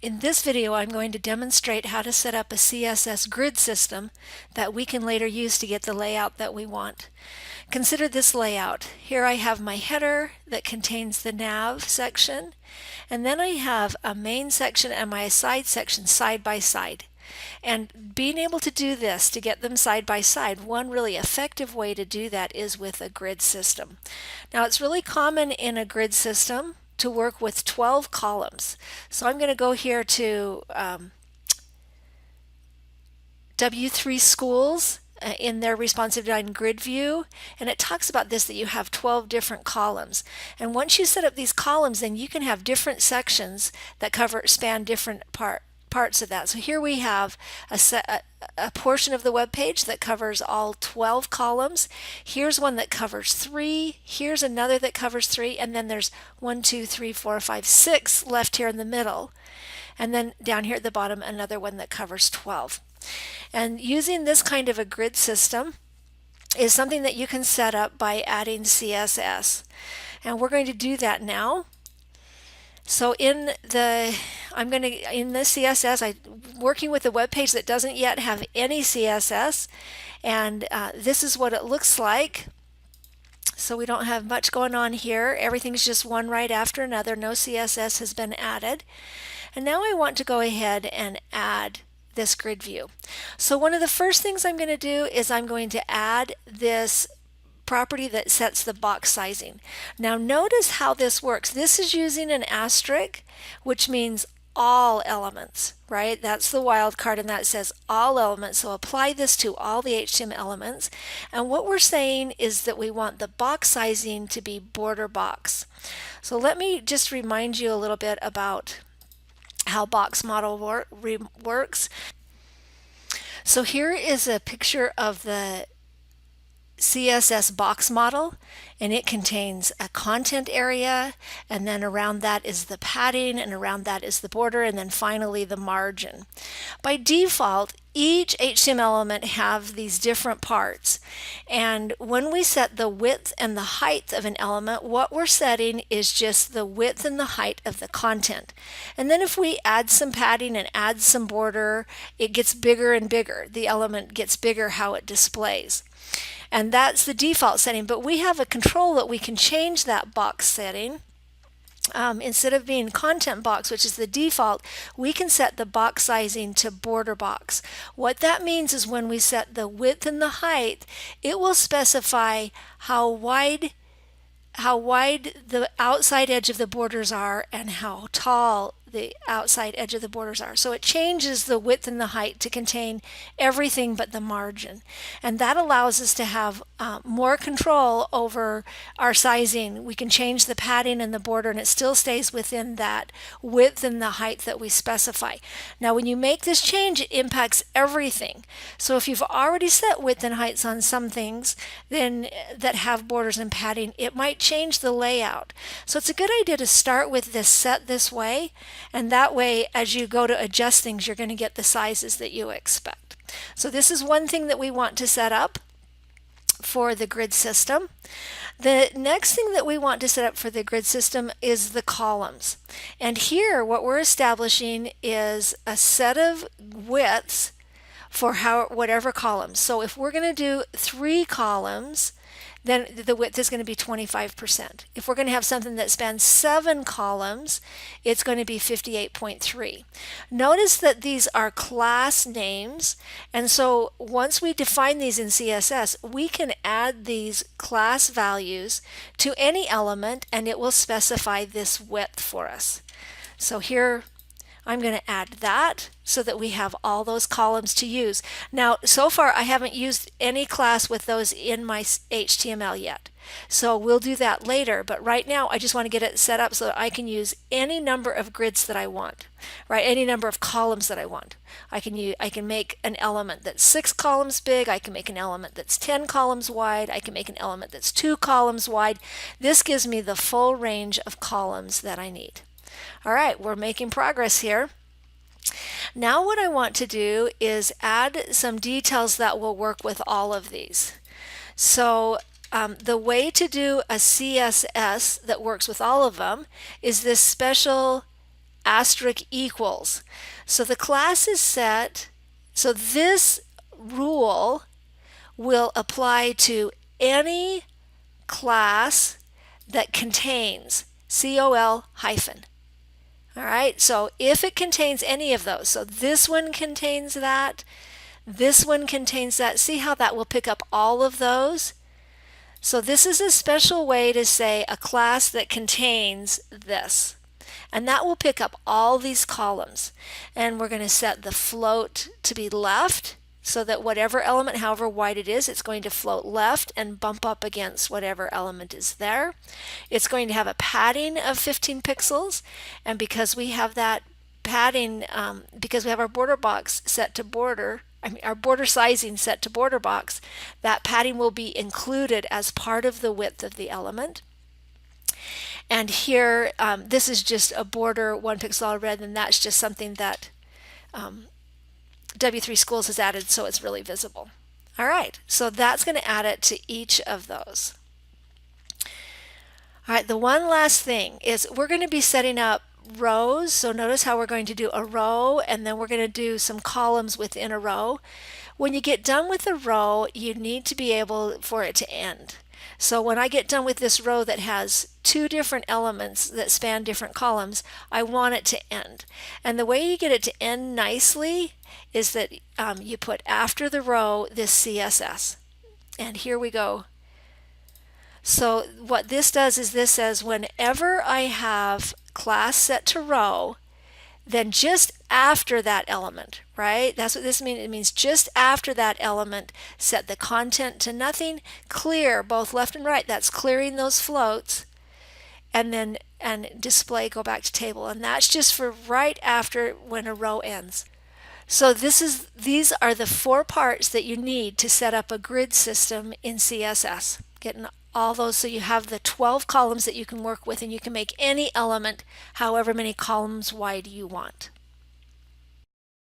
In this video, I'm going to demonstrate how to set up a CSS grid system that we can later use to get the layout that we want. Consider this layout. Here I have my header that contains the nav section, and then I have a main section and my side section side by side. And being able to do this, to get them side by side, one really effective way to do that is with a grid system. Now, it's really common in a grid system to work with 12 columns. So I'm going to go here to W3 Schools in their responsive design grid view, and it talks about this, that you have 12 different columns. And once you set up these columns, then you can have different sections that span different parts of that. So here we have a portion of the web page that covers all 12 columns. Here's one that covers 3. Here's another that covers 3, and then there's 1, 2, 3, 4, 5, 6 left here in the middle. And then down here at the bottom, another one that covers 12. And using this kind of a grid system is something that you can set up by adding CSS. And we're going to do that now. So in the CSS, I'm working with a web page that doesn't yet have any CSS, and this is what it looks like. So we don't have much going on here. Everything's just one right after another. No CSS has been added. And now I want to go ahead and add this grid view. So one of the first things I'm going to do is I'm going to add this property that sets the box sizing. Now notice how this works. This is using an asterisk, which means all elements, right? That's the wildcard, and that says all elements. So apply this to all the HTML elements. And what we're saying is that we want the box sizing to be border box. So let me just remind you a little bit about how box model works. So here is a picture of the CSS box model, and it contains a content area, and then around that is the padding, and around that is the border, and then finally the margin. By default, each HTML element have these different parts, and when we set the width and the height of an element, what we're setting is just the width and the height of the content. And then if we add some padding and add some border, it gets bigger and bigger. The element gets bigger how it displays. And that's the default setting, but we have a control that we can change that box setting. Instead of being content box, which is the default, we can set the box sizing to border box. What that means is when we set the width and the height, it will specify how wide the outside edge of the borders are and how tall the outside edge of the borders are. So it changes the width and the height to contain everything but the margin. And that allows us to have more control over our sizing. We can change the padding and the border, and it still stays within that width and the height that we specify. Now when you make this change, it impacts everything. So if you've already set width and heights on some things then that have borders and padding, it might change the layout. So it's a good idea to start with this set this way, and that way as you go to adjust things, you're going to get the sizes that you expect. So this is one thing that we want to set up for the grid system. The next thing that we want to set up for the grid system is the columns. And here what we're establishing is a set of widths for whatever columns. So if we're going to do 3 columns, then the width is going to be 25%. If we're going to have something that spans 7 columns, it's going to be 58.3. Notice that these are class names, and so once we define these in CSS, we can add these class values to any element, and it will specify this width for us. So here I'm going to add that so that we have all those columns to use. Now, so far I haven't used any class with those in my HTML yet. So we'll do that later, but right now I just want to get it set up so that I can use any number of grids that I want, right? Any number of columns that I want. I can make an element that's 6 columns big, I can make an element that's 10 columns wide, I can make an element that's 2 columns wide. This gives me the full range of columns that I need. All right, we're making progress here. Now what I want to do is add some details that will work with all of these. So the way to do a CSS that works with all of them is this special asterisk equals. So the class is set. So this rule will apply to any class that contains COL hyphen. All right, so if it contains any of those, so this one contains that, this one contains that, see how that will pick up all of those? So this is a special way to say a class that contains this. And that will pick up all these columns. And we're going to set the float to be left so that whatever element, however wide it is, it's going to float left and bump up against whatever element is there. It's going to have a padding of 15 pixels. And because we have that padding, because we have our border box set to border, our border sizing set to border box, that padding will be included as part of the width of the element. And here, this is just a border 1 pixel all red, and that's just something that W3 Schools has added so it's really visible. All right, so that's going to add it to each of those. All right, the one last thing is we're going to be setting up rows. So notice how we're going to do a row, and then we're going to do some columns within a row. When you get done with a row, you need to be able for it to end. So when I get done with this row that has 2 different elements that span different columns, I want it to end. And the way you get it to end nicely is that you put after the row this CSS. And here we go. So what this does is this says whenever I have class set to row, then just after that element, right? That's what this means. It means just after that element, set the content to nothing, clear both left and right. That's clearing those floats, and then display, go back to table. And that's just for right after when a row ends. So these are the 4 parts that you need to set up a grid system in CSS. Getting all those so you have the 12 columns that you can work with, and you can make any element however many columns wide you want.